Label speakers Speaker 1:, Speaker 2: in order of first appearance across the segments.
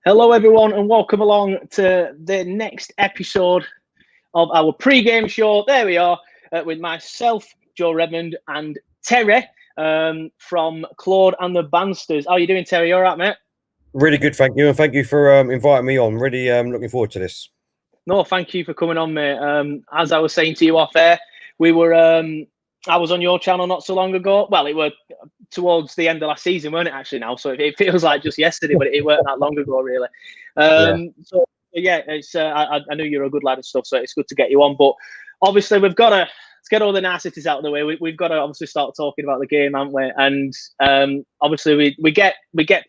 Speaker 1: Hello, everyone, and welcome along to the next episode of our pre-game show. There we are with myself, Joe Redmond, and Terry from Claude and the Banstas. How are you doing, Terry? You all right, mate?
Speaker 2: Really good, thank you, and thank you for inviting me on. Really looking forward to this.
Speaker 1: No, thank you for coming on, mate. As I was saying to you off air, we were. I was on your channel not so long ago. Well, it was towards the end of last season, weren't it? Actually, now, so it feels like just yesterday, but it weren't that long ago, really. So yeah, it's. I know you're a good lad and stuff, so it's good to get you on. But obviously, we've got to let's get all the niceties out of the way. We've got to obviously start talking about the game, haven't we? And obviously, we get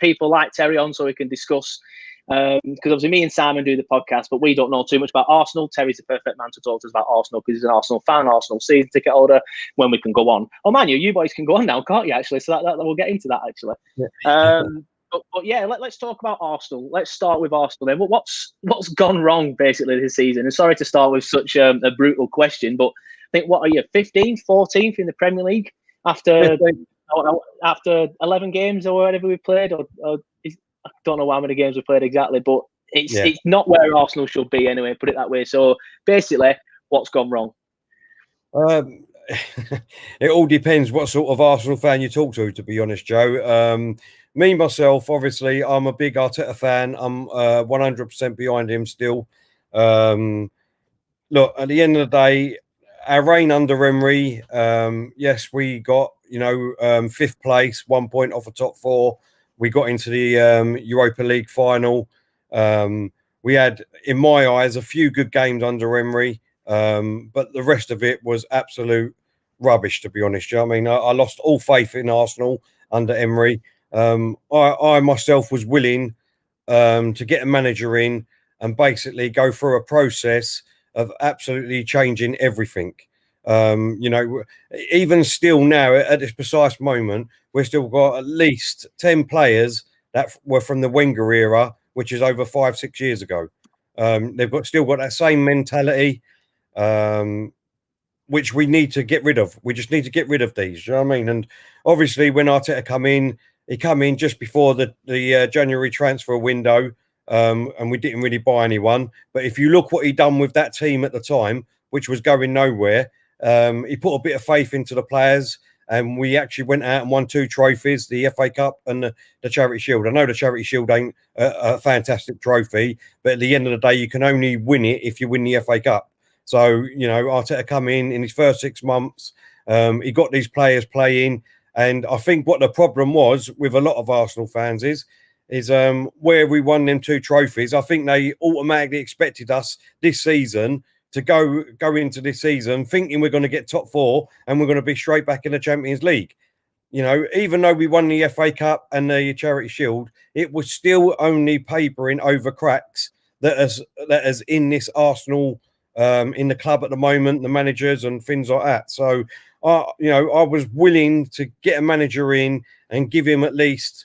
Speaker 1: people like Terry on so we can discuss. Because obviously me and Simon do the podcast, but we don't know too much about Arsenal. Terry's the perfect man to talk to us about Arsenal because he's an Arsenal fan, Arsenal season ticket holder. When we can go on, oh man, you boys can go on now, can't you? Actually, so that we'll get into that actually. Yeah. But yeah, let's talk about Arsenal. Let's start with Arsenal then. What's gone wrong basically this season? And sorry to start with such a brutal question, but I think what are you, 15th, 14th in the Premier League after 11 games or whatever we played, or I don't know how many games we played exactly, but it's not where Arsenal should be anyway, put it that way. So basically, what's gone wrong?
Speaker 2: It all depends what sort of Arsenal fan you talk to be honest, Joe. Me, myself, obviously, I'm a big Arteta fan. I'm 100% behind him still. Look, at the end of the day, our reign under Emery, yes, we got, 5th place, 1 point off the top 4. We got into the Europa League final. We had, in my eyes, a few good games under Emery, but the rest of it was absolute rubbish, to be honest. I mean, I lost all faith in Arsenal under Emery. I myself was willing to get a manager in and basically go through a process of absolutely changing everything. Even still now, at this precise moment, we've still got at least 10 players that were from the Wenger era, which is over 5-6 years ago. They've still got that same mentality, which we need to get rid of. We just need to get rid of these. You know what I mean? And obviously, when Arteta he come in just before the January transfer window, and we didn't really buy anyone. But if you look what he done with that team at the time, which was going nowhere, he put a bit of faith into the players. And we actually went out and won 2 trophies, the FA Cup and the Charity Shield. I know the Charity Shield ain't a fantastic trophy, but at the end of the day, you can only win it if you win the FA Cup. So, Arteta come in his first 6 months. He got these players playing. And I think what the problem was with a lot of Arsenal fans is where we won them 2 trophies. I think they automatically expected us this season to go into this season thinking we're going to get top 4 and we're going to be straight back in the Champions League. Even though we won the FA Cup and the Charity Shield, it was still only papering over cracks that is in this Arsenal, in the club at the moment, the managers and things like that. So, I was willing to get a manager in and give him at least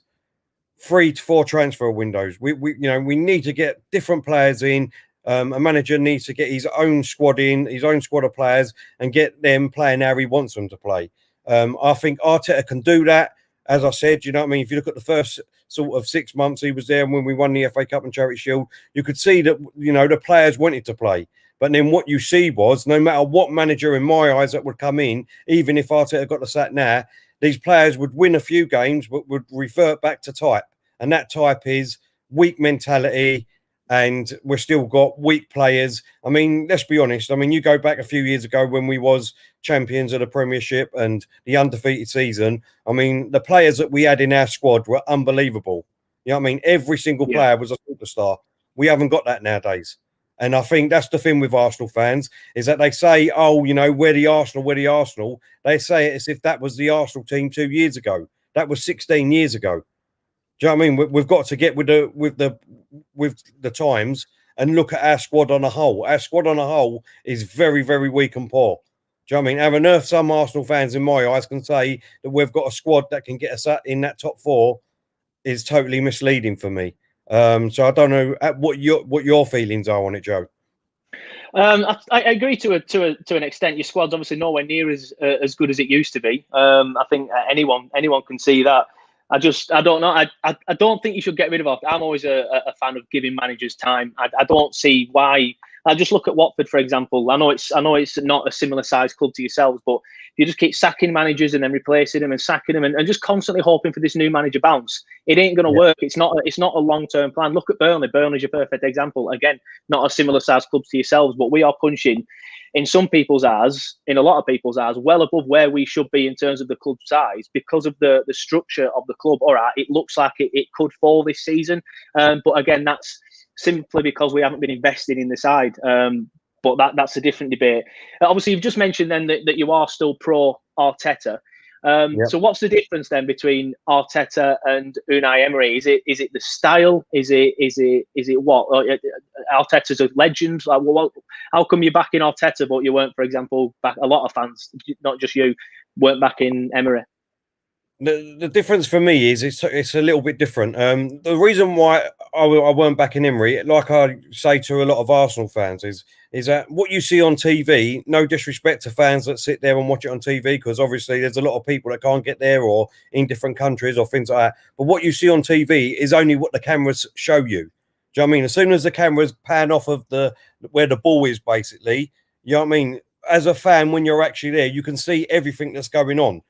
Speaker 2: 3 to 4 transfer windows. We need to get different players in. A manager needs to get his own squad in, his own squad of players, and get them playing how he wants them to play. I think Arteta can do that. As I said, you know what I mean? If you look at the first sort of 6 months he was there when we won the FA Cup and Charity Shield, you could see that, the players wanted to play. But then what you see was, no matter what manager in my eyes that would come in, even if Arteta got the sack now, these players would win a few games, but would revert back to type. And that type is weak mentality, and we've still got weak players. I mean, let's be honest. I mean, you go back a few years ago when we was champions of the Premiership and the undefeated season. I mean, the players that we had in our squad were unbelievable. You know what I mean? Every single player was a superstar. We haven't got that nowadays. And I think that's the thing with Arsenal fans is that they say, oh, we're the Arsenal. They say it as if that was the Arsenal team 2 years ago. That was 16 years ago. Do you know what I mean? We've got to get with the times and look at our squad on a whole. Our squad on a whole is very, very weak and poor. Do you know what I mean? Have on earth some Arsenal fans in my eyes can say that we've got a squad that can get us in that top 4 is totally misleading for me. So I don't know what your feelings are on it, Joe.
Speaker 1: I agree to an extent. Your squad's obviously nowhere near as good as it used to be. I think anyone can see that. I don't know. I don't think you should get rid of Arteta. I'm always a fan of giving managers time. I don't see why. I just look at Watford, for example. I know it's not a similar size club to yourselves, but you just keep sacking managers and then replacing them and sacking them and just constantly hoping for this new manager bounce. It ain't going to work. It's not a long-term plan. Look at Burnley. Burnley's your perfect example. Again, not a similar size club to yourselves, but we are punching in some people's eyes, in a lot of people's eyes, well above where we should be in terms of the club size because of the structure of the club. All right, it looks like it could fall this season. But again, that's simply because we haven't been investing in the side. But that's a different debate. Obviously, you've just mentioned then that you are still pro Arteta. So what's the difference then between Arteta and Unai Emery? Is it the style? Is it what? Arteta's a legend. Like, well, how come you're back in Arteta, but you weren't, for example, back? A lot of fans, not just you, weren't back in Emery.
Speaker 2: The difference for me is it's a little bit different. The reason why I weren't back in Emery, like I say to a lot of Arsenal fans, is that what you see on TV, no disrespect to fans that sit there and watch it on TV, because obviously there's a lot of people that can't get there or in different countries or things like that. But what you see on TV is only what the cameras show you. Do you know what I mean? As soon as the cameras pan off of where the ball is, basically, you know what I mean? As a fan, when you're actually there, you can see everything that's going on.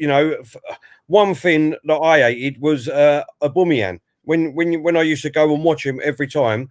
Speaker 2: You know, one thing that I hated was Aubameyang. When I used to go and watch him every time,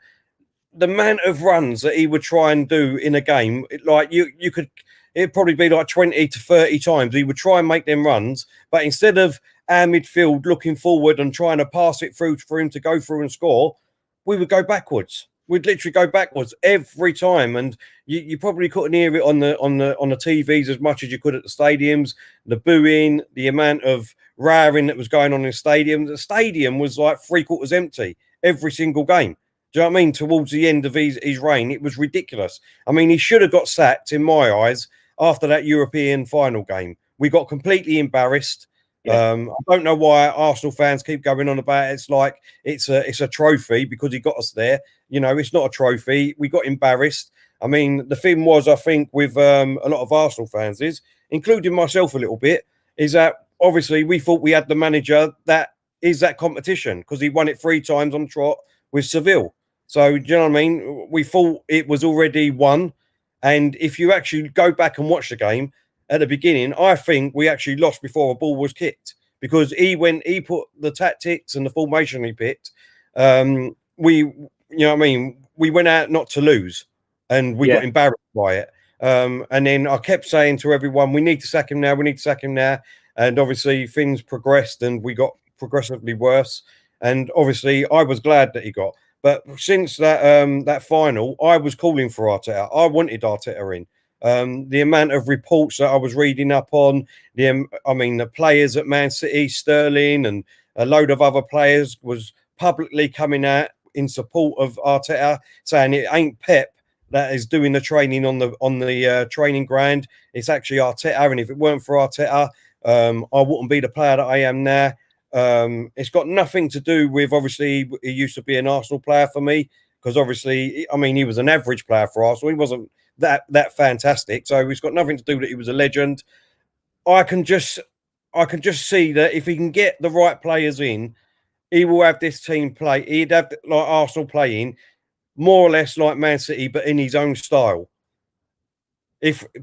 Speaker 2: the amount of runs that he would try and do in a game, like you could, it'd probably be like 20 to 30 times. He would try and make them runs, but instead of our midfield looking forward and trying to pass it through for him to go through and score, we would go backwards. We'd literally go backwards every time, and you probably couldn't hear it on the TVs as much as you could at the stadiums. The booing, the amount of roaring that was going on in the stadium. The stadium was like 3/4 empty every single game. Do you know what I mean? Towards the end of his reign, it was ridiculous. I mean, he should have got sacked in my eyes after that European final game. We got completely embarrassed. I don't know why Arsenal fans keep going on about it. It's like it's a trophy because he got us there. You know, it's not a trophy. We got embarrassed. I mean, the thing was, I think, with a lot of Arsenal fans including myself a little bit, is that obviously we thought we had the manager that is that competition because he won it 3 times on trot with Seville. So, do you know what I mean? We thought it was already won. And if you actually go back and watch the game, at the beginning, I think we actually lost before a ball was kicked because he put the tactics and the formation he picked. You know what I mean? We went out not to lose and we got embarrassed by it. And then I kept saying to everyone, we need to sack him now. We need to sack him now. And obviously things progressed and we got progressively worse. And obviously I was glad that he got. But since that final, I was calling for Arteta. I wanted Arteta in. The amount of reports that I was reading up on, the players at Man City, Sterling, and a load of other players was publicly coming out in support of Arteta, saying it ain't Pep that is doing the training on the training ground. It's actually Arteta, and if it weren't for Arteta, I wouldn't be the player that I am now. It's got nothing to do with, obviously, he used to be an Arsenal player for me, because obviously, I mean, he was an average player for Arsenal. He wasn't that fantastic, so it's got nothing to do that he was a legend. I can just see that if he can get the right players in, he will have this team play. He'd have like Arsenal playing more or less like Man City, but in his own style.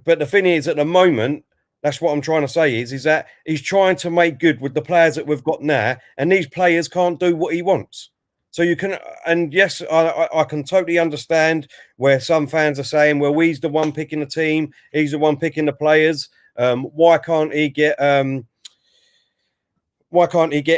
Speaker 2: But the thing is, at the moment, that's what I'm trying to say is that he's trying to make good with the players that we've got now, and these players can't do what he wants. So you can, and yes, I can totally understand where some fans are saying, well, he's the one picking the team, he's the one picking the players. Why can't he get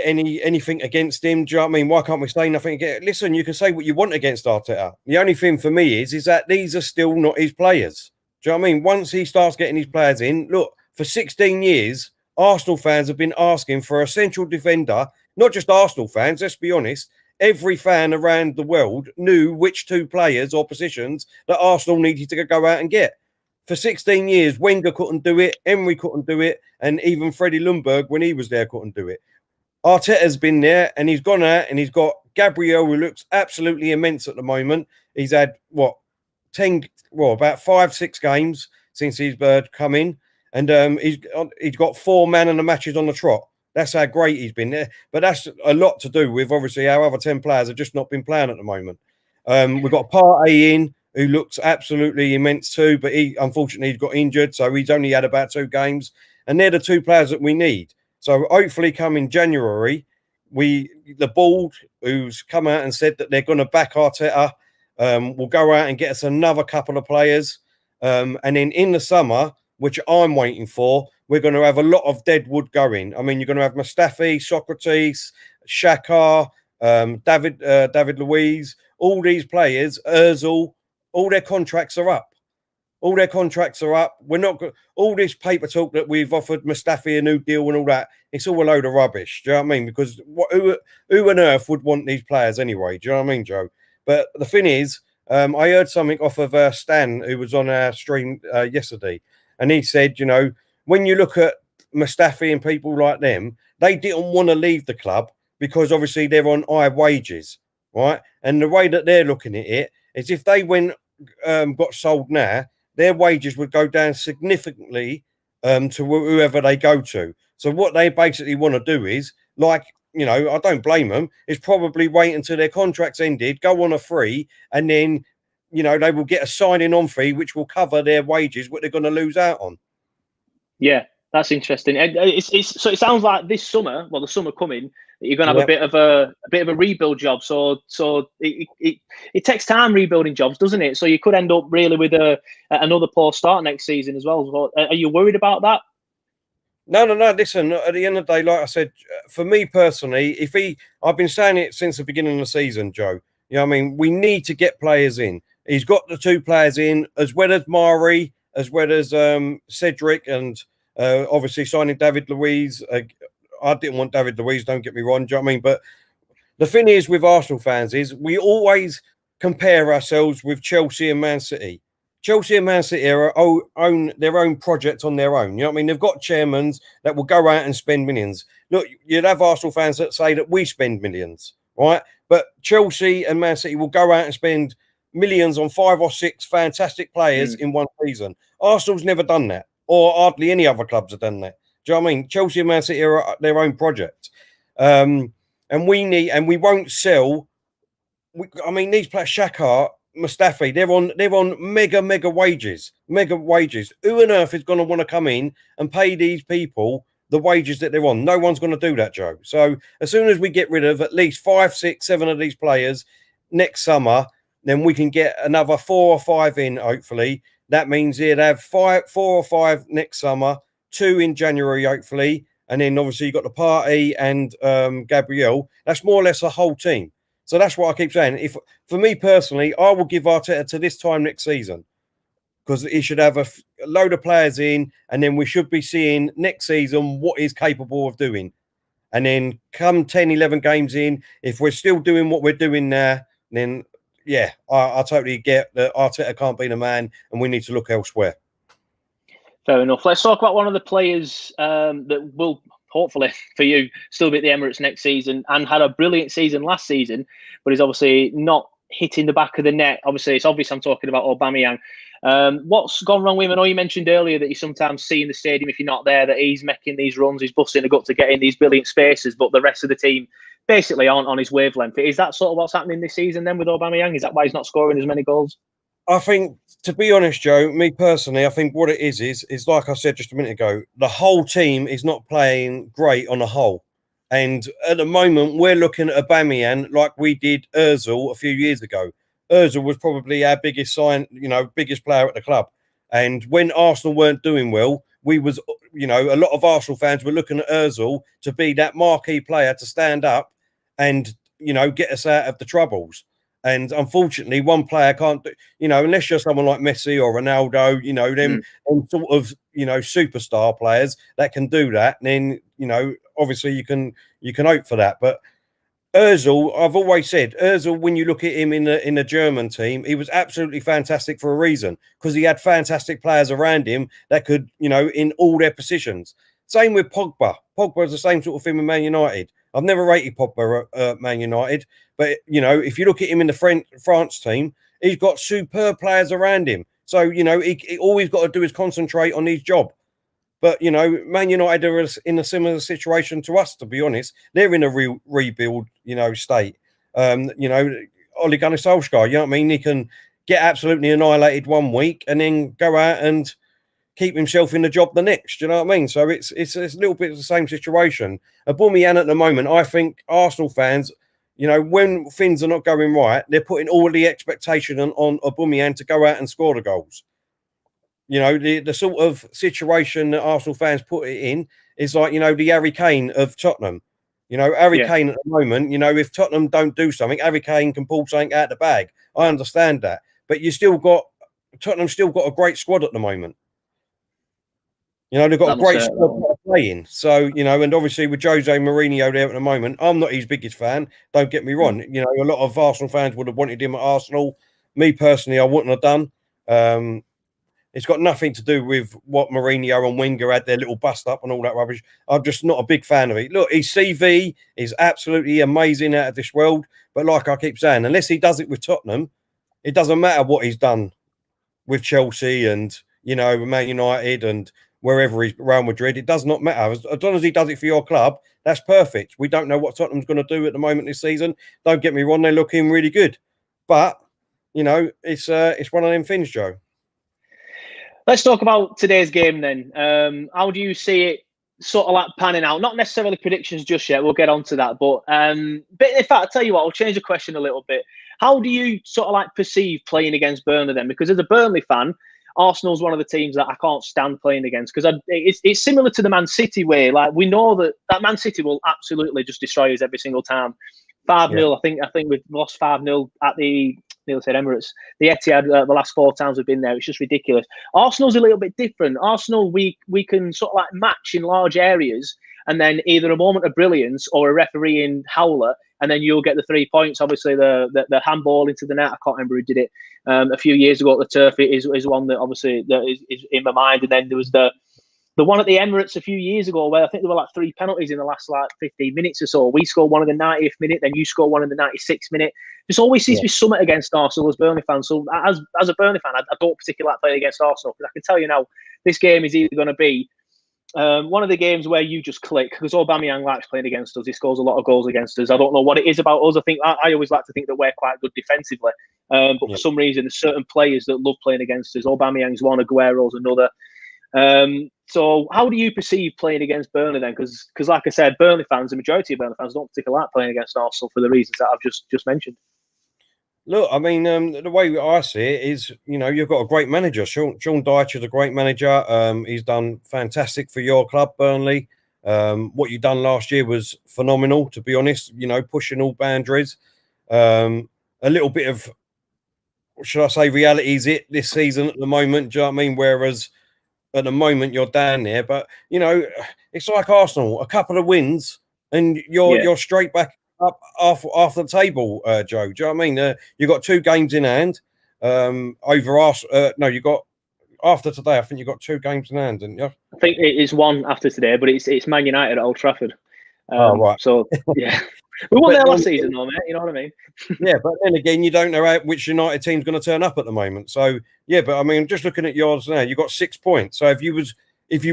Speaker 2: anything against him? Do you know what I mean? Why can't we say nothing against? Listen, you can say what you want against Arteta. The only thing for me is that these are still not his players. Do you know what I mean? Once he starts getting his players in, look, for 16 years, Arsenal fans have been asking for a central defender. Not just Arsenal fans, let's be honest. Every fan around the world knew which 2 players or positions that Arsenal needed to go out and get. For 16 years, Wenger couldn't do it, Emery couldn't do it, and even Freddie Ljungberg, when he was there, couldn't do it. Arteta's been there, and he's gone out, and he's got Gabriel, who looks absolutely immense at the moment. He's had, about 5-6 games since he's come in, and he's got 4 man of the matches on the trot. That's how great he's been there. But that's a lot to do with obviously our other 10 players have just not been playing at the moment. We've got Partey in who looks absolutely immense too, but he unfortunately he's got injured, so he's only had about 2 games, and they're the 2 players that we need. So hopefully, come in January, the board who's come out and said that they're going to back Arteta, will go out and get us another couple of players, and then in the summer, which I'm waiting for, we're going to have a lot of dead wood going. I mean, you're going to have Mustafi, Socrates, Xhaka, David Luiz, all these players, Özil, all their contracts are up. All their contracts are up. We're not all this paper talk that we've offered Mustafi a new deal and all that. It's all a load of rubbish. Do you know what I mean? Because who on earth would want these players anyway? Do you know what I mean, Joe? But the thing is, I heard something off of Stan, who was on our stream yesterday, and he said, you know, when you look at Mustafi and people like them, they didn't want to leave the club because obviously they're on high wages, right? And the way that they're looking at it is if they got sold now, their wages would go down significantly to whoever they go to. So what they basically want to do is, like, you know, I don't blame them, is probably wait until their contract's ended, go on a free, and then, you know, they will get a signing on fee, which will cover their wages, what they're going to lose out on.
Speaker 1: Yeah, that's interesting. So it sounds like this summer, well, the summer coming, that you're going to have a bit of a rebuild job. So it takes time rebuilding jobs, doesn't it? So you could end up really with another poor start next season as well. Are you worried about that?
Speaker 2: No. Listen, at the end of the day, like I said, for me personally, I've been saying it since the beginning of the season, Joe. You know what I mean? We need to get players in. He's got the 2 players in, as well as Mari, as well as Cedric, and obviously signing David Luiz. I didn't want David Luiz, don't get me wrong, do you know what I mean? But the thing is with Arsenal fans is we always compare ourselves with Chelsea and Man City. Chelsea and Man City own their own project on their own. You know what I mean? They've got chairmen that will go out and spend millions. Look, you'd have Arsenal fans that say that we spend millions, right? But Chelsea and Man City will go out and spend millions on 5 or 6 fantastic players in one season. Arsenal's never done that, or hardly any other clubs have done that. Do you know what I mean? Chelsea and Man City are their own project. And we won't sell. These players, Xhaka, Mustafi, they're on mega wages. Who on earth is going to want to come in and pay these people the wages that they're on? No one's going to do that, Joe. So as soon as we get rid of at least 5, 6, 7 of these players next summer, then we can get another 4 or 5 in, hopefully. That means he'd have 4 or 5 next summer, 2 in January, hopefully. And then obviously you've got the Partey and Gabriel. That's more or less a whole team. So that's what I keep saying. For me personally, I will give Arteta to this time next season because he should have a load of players in, and then we should be seeing next season what he's capable of doing. And then come 10, 11 games in, if we're still doing what we're doing now, then yeah, I totally get that Arteta can't be the man and we need to look elsewhere.
Speaker 1: Fair enough. Let's talk about one of the players that will, hopefully for you, still be at the Emirates next season and had a brilliant season last season, but is obviously not hitting the back of the net. Obviously, it's obvious I'm talking about Aubameyang. What's gone wrong with him? I know you mentioned earlier that you sometimes see in the stadium, if you're not there, that he's making these runs, he's busting the gut to get in these brilliant spaces, but the rest of the team basically aren't on his wavelength. Is that sort of what's happening this season then with Aubameyang? Is that why he's not scoring as many goals?
Speaker 2: I think, to be honest, Joe, me personally, I think what it is like I said just a minute ago, the whole team is not playing great on the whole. And at the moment, we're looking at Aubameyang like we did Özil a few years ago. Özil was probably our biggest player at the club. And when Arsenal weren't doing well, a lot of Arsenal fans were looking at Özil to be that marquee player to stand up and, get us out of the troubles. And unfortunately, one player can't do, unless you're someone like Messi or Ronaldo, them sort of, superstar players that can do that. Then, obviously you can hope for that. But Özil, I've always said, Özil, when you look at him in the German team, he was absolutely fantastic for a reason, because he had fantastic players around him that could, in all their positions. Same with Pogba. Pogba is the same sort of thing with Man United. I've never rated Pogba at Man United, but if you look at him in the France team, he's got superb players around him. So he all he's got to do is concentrate on his job. But Man United are in a similar situation to us. To be honest, they're in a rebuild, state. Ole Gunnar Solskjaer, you know what I mean? He can get absolutely annihilated one week and then go out and keep himself in the job the next. You know what I mean? So it's a little bit of the same situation. Aubameyang at the moment, I think Arsenal fans, when things are not going right, they're putting all the expectation on Aubameyang to go out and score the goals. The sort of situation that Arsenal fans put it in is like, the Harry Kane of Tottenham. Harry Kane at the moment, if Tottenham don't do something, Harry Kane can pull something out of the bag. I understand that. But Tottenham's still got a great squad at the moment. They've got a great squad playing. So, and obviously with Jose Mourinho there at the moment, I'm not his biggest fan. Don't get me wrong. A lot of Arsenal fans would have wanted him at Arsenal. Me personally, I wouldn't have done. It's got nothing to do with what Mourinho and Wenger had their little bust up and all that rubbish. I'm just not a big fan of it. Look, his CV is absolutely amazing, out of this world. But like I keep saying, unless he does it with Tottenham, it doesn't matter what he's done with Chelsea and, Man United and wherever he's Real Madrid. It does not matter. As long as he does it for your club, that's perfect. We don't know what Tottenham's going to do at the moment this season. Don't get me wrong, they're looking really good. But, it's one of them things, Joe.
Speaker 1: Let's talk about today's game then. How do you see it sort of like panning out? Not necessarily predictions just yet. We'll get on to that. But in fact, I'll tell you what, I'll change the question a little bit. How do you sort of like perceive playing against Burnley then? Because as a Burnley fan, Arsenal's one of the teams that I can't stand playing against, because it's similar to the Man City way. Like, we know that Man City will absolutely just destroy us every single time. 5-0. I think we've lost 5-0 at the Emirates. The Etihad, the last 4 times we've been there, it's just ridiculous. Arsenal's a little bit different. Arsenal, we can sort of like match in large areas, and then either a moment of brilliance or a refereeing howler, and then you'll get the 3 points. Obviously, the handball into the net, I can't remember who did it a few years ago at the turf. It is one that obviously that is in my mind. And then there was the one at the Emirates a few years ago, where I think there were like 3 penalties in the last like 15 minutes or so. We scored one in the 90th minute, then you scored one in the 96th minute. Just always seems to be something against Arsenal as Burnley fans. So as a Burnley fan, I don't particularly like playing against Arsenal, because I can tell you now, this game is either going to be one of the games where you just click, because Aubameyang likes playing against us. He scores a lot of goals against us. I don't know what it is about us. I always like to think that we're quite good defensively, but for some reason, there's certain players that love playing against us. Aubameyang's one, Aguero's another. So how do you perceive playing against Burnley then? Because like I said, Burnley fans, the majority of Burnley fans, don't particularly like playing against Arsenal for the reasons that I've just mentioned.
Speaker 2: Look, I mean, the way I see it is, you've got a great manager. Sean Dyche is a great manager. He's done fantastic for your club, Burnley. What you done last year was phenomenal, to be honest. Pushing all boundaries. A little bit of, should I say, reality is it this season at the moment. Do you know what I mean? Whereas at the moment you're down there, but it's like Arsenal. A couple of wins and you're straight back up off the table, Joe. Do you know what I mean? You got 2 games in hand over Arsenal. No, you got after today. I think you got 2 games in hand, didn't you?
Speaker 1: I think it is one after today, but it's Man United at Old Trafford.
Speaker 2: Right.
Speaker 1: So yeah, we won there last season, though, mate. You know what I mean?
Speaker 2: Yeah, but then again, you don't know which United team's going to turn up at the moment. So yeah, but I mean, just looking at yours now, you got 6 points. So if you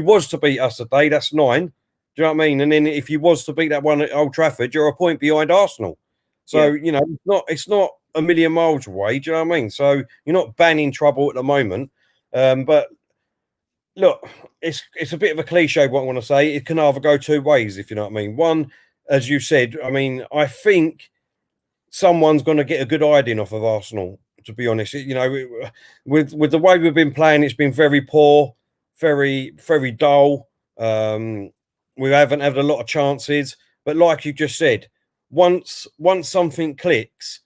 Speaker 2: was to beat us today, that's 9. Do you know what I mean? And then if you was to beat that one at Old Trafford, you're a point behind Arsenal. So, it's not a million miles away. Do you know what I mean? So you're not banning trouble at the moment. But look, it's a bit of a cliche what I want to say. It can either go 2 ways, if you know what I mean. One, as you said, I mean, I think someone's going to get a good idea off of Arsenal, to be honest. With the way we've been playing, it's been very poor, very, very dull. We haven't had a lot of chances, but like you just said, once something clicks,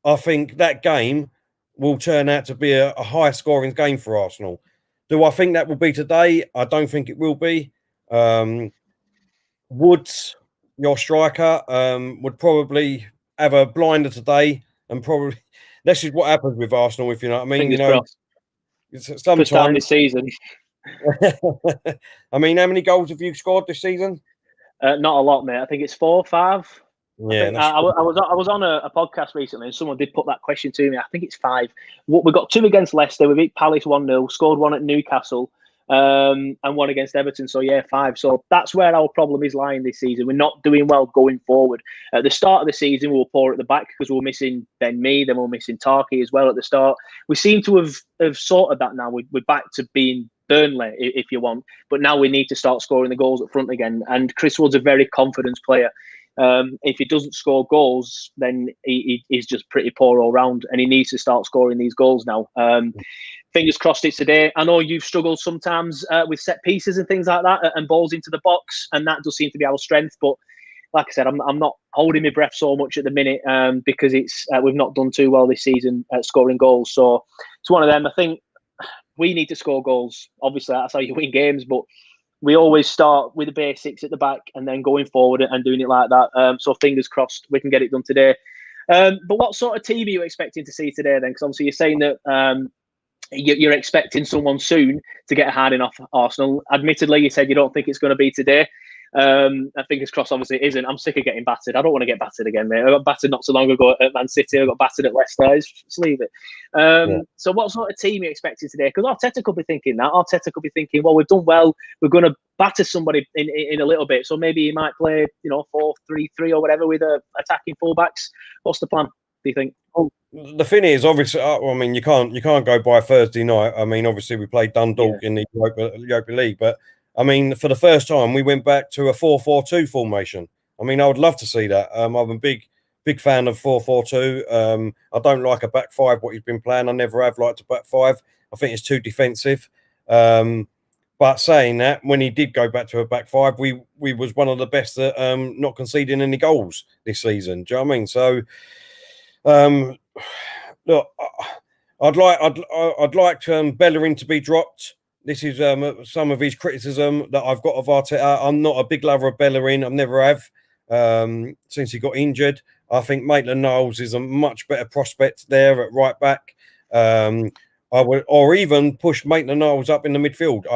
Speaker 2: I think that game will turn out to be a high-scoring game for Arsenal. Do I think that will be today? I don't think it will be. Woods, your striker, would probably have a blinder today, and probably this is what happens with Arsenal, if you know what I mean. Sometimes
Speaker 1: first time this season.
Speaker 2: I mean, how many goals have you scored this season?
Speaker 1: Not a lot, mate. I think it's 4 or 5.
Speaker 2: Yeah,
Speaker 1: I was on a podcast recently, and someone did put that question to me. I think it's 5. We got 2 against Leicester. We beat Palace 1-0. Scored 1 at Newcastle. and one against Everton. So yeah, 5. So that's where our problem is lying this season. We're not doing well going forward. At the start of the season, we were poor at the back because we were missing Ben Mee, then we were missing Tarky as well at the start. We seem to have sorted that now. We're back to being Burnley, if you want, but now we need to start scoring the goals up front again. And Chris Wood's a very confident player. If he doesn't score goals, then he's just pretty poor all round, and he needs to start scoring these goals now. Fingers crossed it's today. I know you've struggled sometimes with set pieces and things like that, and balls into the box, and that does seem to be our strength. But like I said, I'm not holding my breath so much at the minute because it's we've not done too well this season at scoring goals. So it's one of them. I think we need to score goals. Obviously, that's how you win games, but we always start with the basics at the back and then going forward and doing it like that. So fingers crossed we can get it done today. But what sort of team are you expecting to see today then? Because obviously you're saying that you're expecting someone soon to get a hard off Arsenal. Admittedly, you said you don't think it's going to be today. Fingers crossed, obviously it isn't. I'm sick of getting battered. I don't want to get battered again, mate. I got battered not so long ago at Man City. I got battered at Leicester. Just leave it. So what sort of team are you expecting today? Because Arteta could be thinking that. Arteta could be thinking, well, we've done well. We're going to batter somebody in a little bit. So maybe he might play, 4-3-3 or whatever with attacking fullbacks. What's the plan, do you think?
Speaker 2: Well, the thing is, obviously, I mean, you can't go by Thursday night. I mean, obviously, we played Dundalk in the Europa League, but I mean, for the first time, we went back to a 4-4-2 formation. I mean, I would love to see that. I'm a big fan of 4-4-2. I don't like a back five, what he's been playing. I never have liked a back five. I think it's too defensive. But saying that, when he did go back to a back five, we was one of the best at not conceding any goals this season. Do you know what I mean? So, look, I'd like Bellerin to be dropped. This is some of his criticism that I've got of Arteta. I'm not a big lover of Bellerin. I never have since he got injured. I think Maitland-Niles is a much better prospect there at right back. I would, or even push Maitland-Niles up in the midfield.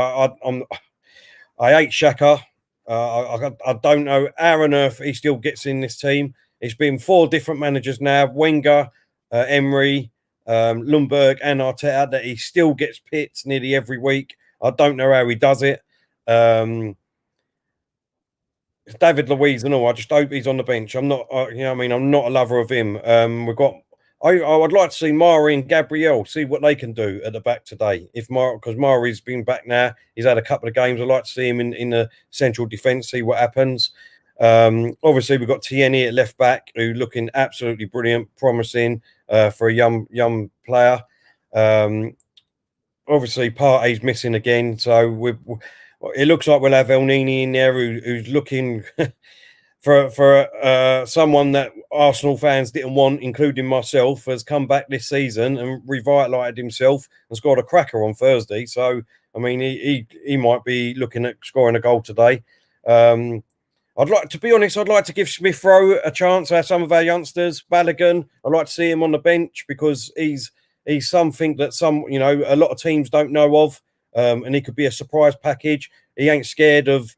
Speaker 2: I hate Xhaka. I don't know how on earth he still gets in this team. It's been 4 different managers now: Wenger, Emery, Lundberg and Arteta, that he still gets picked nearly every week. I don't know how he does it. David Luiz and all. I just hope he's on the bench. I'm not, I'm not a lover of him. We've got. I would like to see Mari and Gabriel, see what they can do at the back today. Because Mari's been back now, he's had a couple of games. I'd like to see him in the central defence, see what happens. Obviously, we've got Tierney at left back, who looking absolutely brilliant, promising for a young player. Obviously, Partey's missing again, so it looks like we'll have El Nini in there, who's looking for someone that Arsenal fans didn't want, including myself, has come back this season and revitalised himself and scored a cracker on Thursday. So, I mean, he might be looking at scoring a goal today. I'd like to give Smith Rowe a chance. Some of our youngsters, Balogun, I'd like to see him on the bench because he's something that a lot of teams don't know of, and he could be a surprise package. He ain't scared of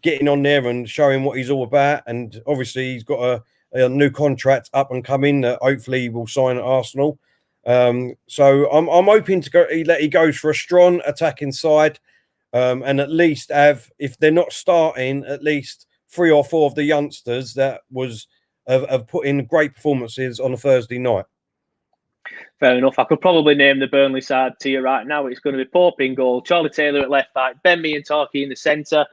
Speaker 2: getting on there and showing what he's all about. And obviously, he's got a new contract up and coming that hopefully he will sign at Arsenal. So I'm hoping he goes for a strong attacking side, and at least if they're not starting, at least 3 or 4 of the youngsters that have put in great performances on a Thursday night.
Speaker 1: Fair enough. I could probably name the Burnley side to you right now. It's going to be Pope in goal, Charlie Taylor at left back, Ben Mee and Tarky in the centre,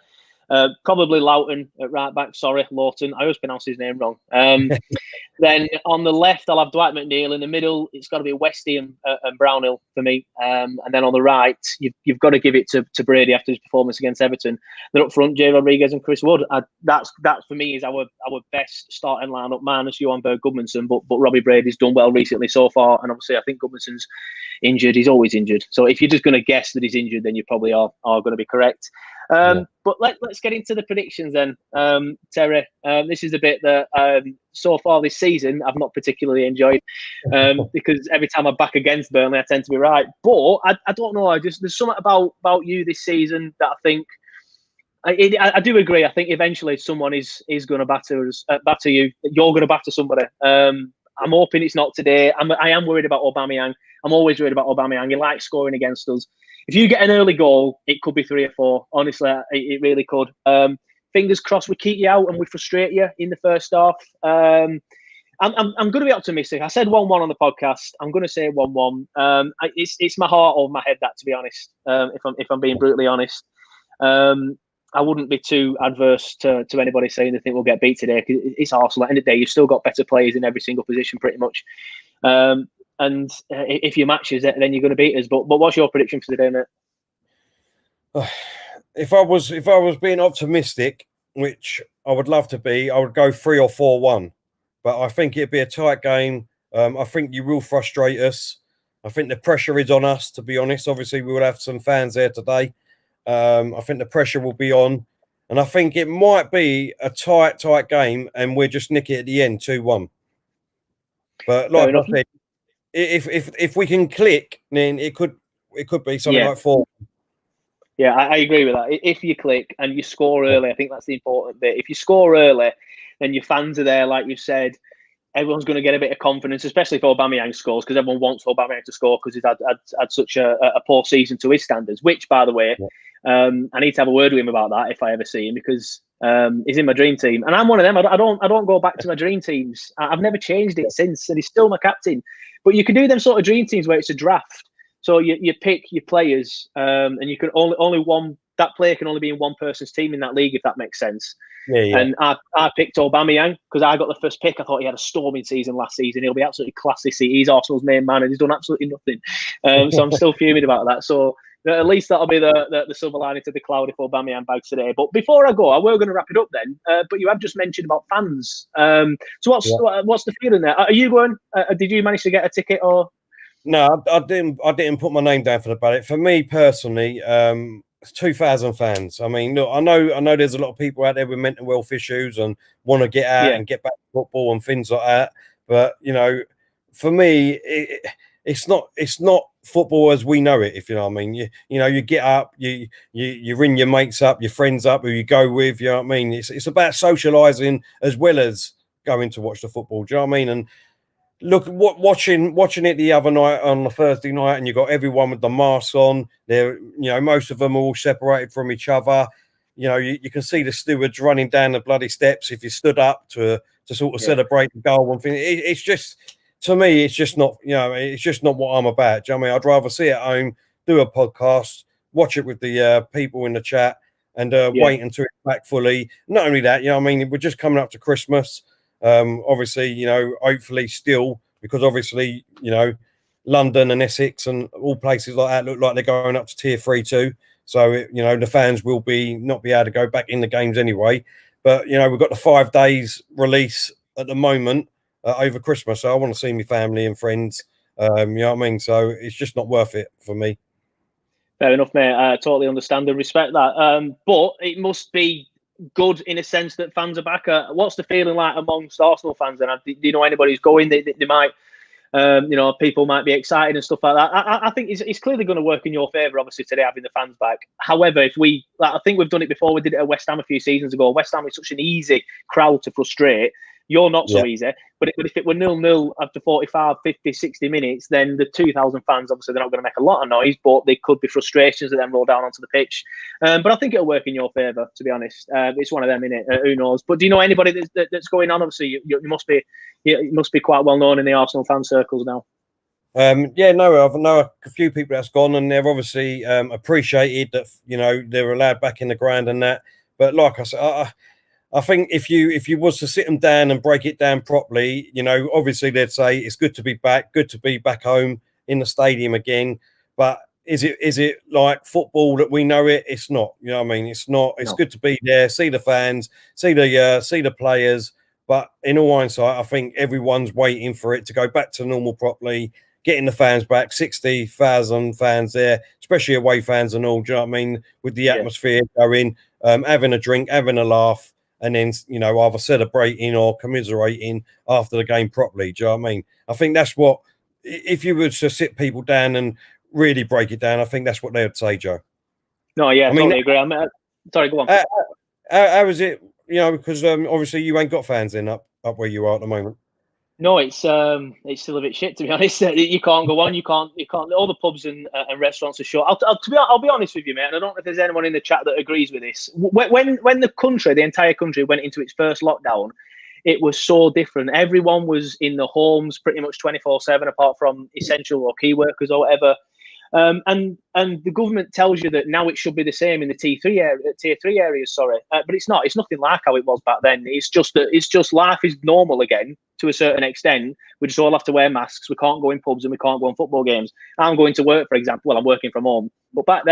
Speaker 1: probably Loughton at right back. Sorry, Lawton. I always pronounce his name wrong. Then on the left, I'll have Dwight McNeil. In the middle, it's got to be Westy and Brownhill for me. And then on the right, you've got to give it to Brady after his performance against Everton. Then up front, Jay Rodriguez and Chris Wood. That for me is our best starting lineup, minus Johan Berg Gudmundsson. But Robbie Brady's done well recently so far, and obviously I think Gudmundsson's injured. He's always injured. So if you're just going to guess that he's injured, then you probably are going to be correct. But let's get into the predictions then, Terry. This is the bit that so far this season I've not particularly enjoyed because every time I'm back against Burnley, I tend to be right. But I don't know. There's something about you this season that I think I do agree. I think eventually someone is going to batter you. You're going to batter somebody. I'm hoping it's not today. I am worried about Aubameyang. I'm always worried about Aubameyang. He likes scoring against us. if you get an early goal, it could be 3 or 4. Honestly, it really could. Fingers crossed we keep you out and we frustrate you in the first half. I'm going to be optimistic. I said 1-1 on the podcast. I'm going to say 1-1. It's my heart over my head, that, to be honest. If I'm being brutally honest, I wouldn't be too adverse to anybody saying they think we'll get beat today. Cause it's Arsenal. At the end of the day, you've still got better players in every single position, pretty much. And if you match us, then you're going to beat us. But what's your prediction for today, mate?
Speaker 2: If I was being optimistic, which I would love to be, I would go 3 or 4-1. But I think it'd be a tight game. I think you will frustrate us. I think the pressure is on us, to be honest. Obviously, we will have some fans there today. I think the pressure will be on. And I think it might be a tight game, and we'll just nick it at the end, 2-1. But like I said, if we can click, then it could be something like 4.
Speaker 1: Yeah, I agree with that. If you click and you score early, I think that's the important bit. If you score early, then your fans are there, like you said. Everyone's going to get a bit of confidence, especially if Aubameyang scores, because everyone wants Aubameyang to score because he's had such a poor season to his standards. Which, by the way, I need to have a word with him about that if I ever see him, because he's in my dream team, and I'm one of them. I don't go back to my dream teams. I've never changed it since, and he's still my captain. But you can do them sort of dream teams where it's a draft. So you pick your players, and you can only one. That player can only be in one person's team in that league, if that makes sense.
Speaker 2: Yeah.
Speaker 1: And I picked Aubameyang because I got the first pick. I thought he had a storming season last season. He'll be absolutely class this season. He's Arsenal's main man, and he's done absolutely nothing. So I'm still fuming about that. So at least that'll be the silver lining to the cloud if Aubameyang bags today. But before I go, I were going to wrap it up then. But you have just mentioned about fans. So what's the feeling there? Are you going? Did you manage to get a ticket or?
Speaker 2: No, I didn't put my name down for the ballot. For me personally, it's 2,000 fans. I mean, look, I know there's a lot of people out there with mental health issues and want to get out and get back to football and things like that. But for me, it's not football as we know it. If you know what I mean, you get up, you ring your mates up, your friends up, who you go with. You know what I mean. It's about socialising as well as going to watch the football. Do you know what I mean? And look, watching it the other night on the Thursday night, and you got everyone with the masks on. They're, most of them are all separated from each other. You can see the stewards running down the bloody steps if you stood up to sort of celebrate the goal. One thing, it's just, to me, it's just not, it's just not what I'm about. Do you know what I mean? I'd rather see it at home, do a podcast, watch it with the people in the chat, and wait until it's back fully. Not only that, I mean, we're just coming up to Christmas. Obviously, hopefully still, because obviously, London and Essex and all places like that look like they're going up to tier 3 too. So, the fans will not be able to go back in the games anyway. But, we've got the 5 days release at the moment over Christmas. So I want to see my family and friends. You know what I mean? So it's just not worth it for me.
Speaker 1: Fair enough, mate. I totally understand and respect that. But it must be good in a sense that fans are back. What's the feeling like amongst Arsenal fans? And do you know anybody who's going? They might, people might be excited and stuff like that. I think it's clearly going to work in your favour, obviously, today having the fans back. However, I think we've done it before. We did it at West Ham a few seasons ago. West Ham is such an easy crowd to frustrate. You're not so easy. But if it were 0-0 after 45, 50, 60 minutes, then the 2,000 fans, obviously, they're not going to make a lot of noise, but they could be frustrations that then roll down onto the pitch. But I think it'll work in your favour, to be honest. It's one of them, innit? Who knows? But do you know anybody that's going on? Obviously, you must be quite well known in the Arsenal fan circles now.
Speaker 2: I know a few people that's gone, and they're obviously appreciated that they're allowed back in the ground and that. But like I said, I think if you was to sit them down and break it down properly, obviously they'd say it's good to be back home in the stadium again. But is it like football that we know it? It's not. You know what I mean? It's not. It's good to be there, see the fans, see the players. But in all hindsight, I think everyone's waiting for it to go back to normal properly, getting the fans back, 60,000 fans there, especially away fans and all. Do you know what I mean? With the atmosphere going, having a drink, having a laugh. And then, either celebrating or commiserating after the game properly. Do you know what I mean? I think that's what, if you were to sit people down and really break it down, I think that's what they would say, Joe.
Speaker 1: No, yeah, I totally agree. Sorry, go on.
Speaker 2: How is it, because obviously you ain't got fans in up where you are at the moment.
Speaker 1: No, it's still a bit shit, to be honest. You can't go on. You can't. All the pubs and restaurants are shut. I'll be honest with you, mate. And I don't know if there's anyone in the chat that agrees with this. When the entire country went into its first lockdown, it was so different. Everyone was in the homes pretty much 24/7, apart from essential or key workers or whatever. And the government tells you that now it should be the same in the tier three areas. Sorry, but it's not. It's nothing like how it was back then. It's just life is normal again to a certain extent. We just all have to wear masks. We can't go in pubs and we can't go on football games. I'm going to work, for example. Well, I'm working from home. But back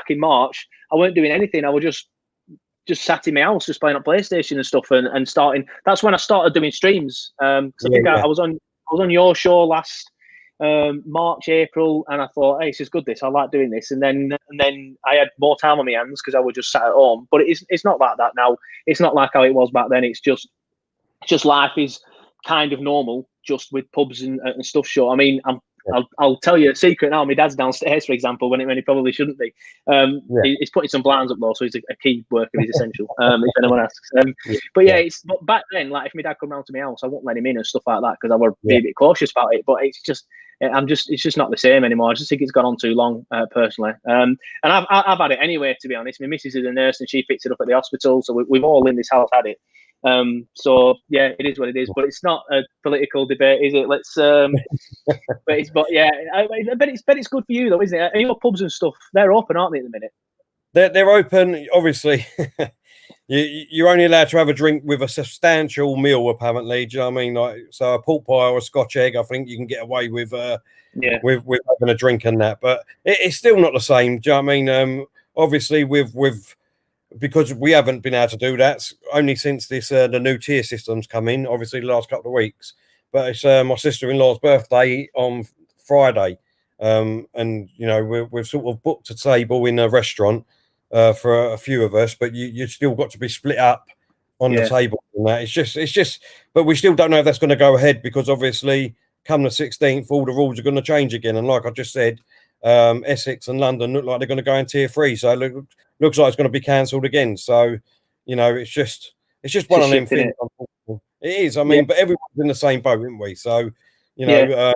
Speaker 1: in March, I weren't doing anything. I was just sat in my house, just playing on PlayStation and stuff, and starting. That's when I started doing streams. Because I think I was on your show last March, April, and I thought, hey, this is good. I like doing this, and then I had more time on my hands because I was just sat at home. But it's not like that now. It's not like how it was back then. It's just life is kind of normal, just with pubs and stuff shut. I mean, I'll tell you a secret now. My dad's downstairs, for example, when he probably shouldn't be. He's putting some blinds up though, so he's a key worker. He's essential. If anyone asks. But but back then, like if my dad come round to my house, I won't let him in and stuff like that because I would be a bit cautious about it. But it's just not the same anymore. I just think it's gone on too long, personally. And I've had it anyway, to be honest. My missus is a nurse and she picks it up at the hospital, so we've all in this house had it. So yeah, it is what it is, but it's not a political debate, is it? Let's but it's good for you though, isn't it? And your pubs and stuff, they're open, aren't they, at the minute?
Speaker 2: They're open, obviously. You're only allowed to have a drink with a substantial meal, apparently. Do you know what I mean? Like, so a pork pie or a Scotch egg, I think you can get away with with having a drink and that, but it's still not the same. Do you know what I mean? Obviously because we haven't been able to do that only since this the new tier system's come in, obviously the last couple of weeks. But it's my sister-in-law's birthday on Friday, and you know we've sort of booked a table in a restaurant for a few of us, but you still got to be split up on the table and that. It's just but we still don't know if that's going to go ahead because obviously come the 16th all the rules are going to change again, and like I just said, Essex and London look like they're going to go in tier 3, so looks like it's going to be cancelled again. So, you know, it's just one of them things. It is. I mean, but everyone's in the same boat, isn't we? So, you know,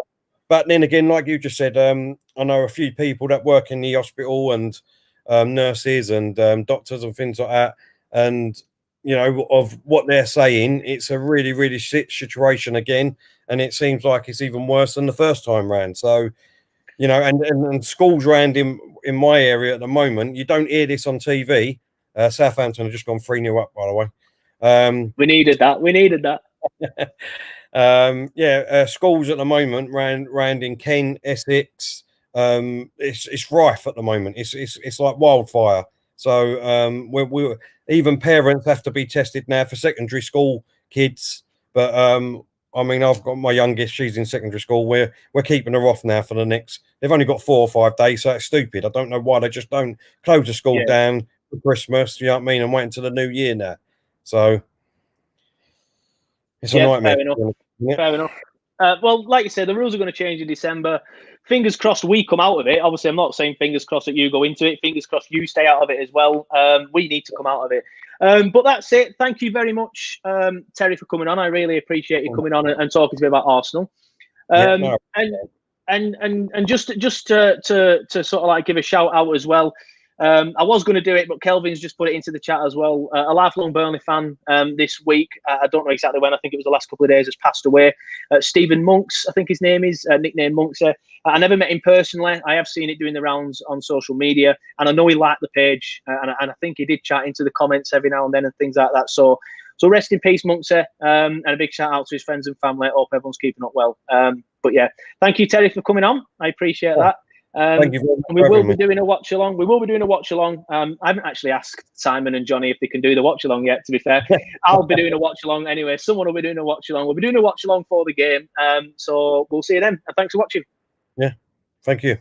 Speaker 2: but then again, like you just said, I know a few people that work in the hospital and nurses and doctors and things like that. And, you know, of what they're saying, it's a really, really shit situation again. And it seems like it's even worse than the first time round. So, you know, and schools around in my area at the moment, you don't hear this on TV. Southampton have just gone 3-0 up, by the way.
Speaker 1: We needed that.
Speaker 2: Schools at the moment round in Kent, Essex, it's rife at the moment. It's like wildfire. So we even parents have to be tested now for secondary school kids. But I mean, I've got my youngest; she's in secondary school. We're keeping her off now for the next. They've only got 4 or 5 days, so it's stupid. I don't know why they just don't close the school down for Christmas. You know what I mean? And wait until the new year now. So it's a nightmare.
Speaker 1: Fair enough. Well, like you said, the rules are going to change in December. Fingers crossed we come out of it. Obviously, I'm not saying fingers crossed that you go into it. Fingers crossed you stay out of it as well. We need to come out of it. But that's it. Thank you very much, Terry, for coming on. I really appreciate you coming on and talking to me about Arsenal. And just to sort of like give a shout out as well. I was going to do it, but Kelvin's just put it into the chat as well. A lifelong Burnley fan this week. I don't know exactly when. I think it was the last couple of days. Has passed away. Stephen Monks, I think his name is, nickname Monks. I never met him personally. I have seen it doing the rounds on social media, and I know he liked the page, and I think he did chat into the comments every now and then and things like that. So rest in peace, Monks, and a big shout out to his friends and family. I hope everyone's keeping up well. But yeah, thank you, Terry, for coming on. I appreciate that.
Speaker 2: Thank you very much.
Speaker 1: We will be doing a watch along. I haven't actually asked Simon and Johnny if they can do the watch along yet, to be fair. I'll be doing a watch along anyway. Someone will be doing a watch along. We'll be doing a watch along for the game. So we'll see you then. And thanks for watching.
Speaker 2: Yeah. Thank you.